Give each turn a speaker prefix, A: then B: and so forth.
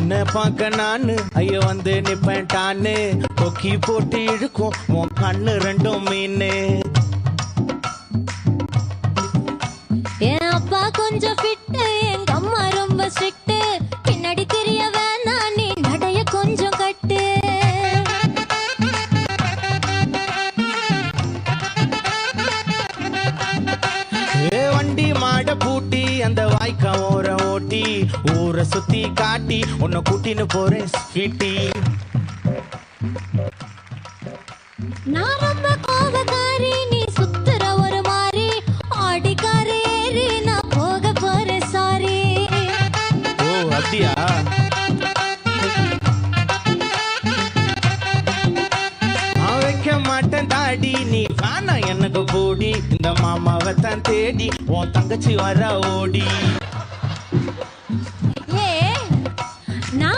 A: உன்னை பார்க்க நானு ஐயோ வந்து நிப்பேன்டான்னு கொக்கி போட்டு இழுக்கும் உன் கண்ணு ரெண்டும் மீனு.
B: என் அப்பா கொஞ்சம் ஃபிட்டு, எங்க அம்மா ரொம்ப ஸ்ட்ரிக்ட். பின்னாடி தெரிய வேணாம், நீ நடைய கொஞ்சம் கட்டு.
A: வண்டி மாட பூட்டி அந்த வாய்க்கா ஓர ஓட்டி ஊரை சுத்தி காட்டி உன்னை கூட்டின்னு போறேன் ஸ்வீட்டி.
B: நான் ரொம்ப கோபக்காரி, நீ சுத்துற ஒரு மாதிரி. ஆடிக்கார ஏறி நான் போக போறேன் சாரி.
A: ஓ அப்படியா? நான் வைக்க மாட்டேன் தாடி, நீ வேணா எனக்கு போடி. இந்த மாமாவை தான் தேடி உன் தங்கச்சி வர ஓடி.
B: ஏ நான்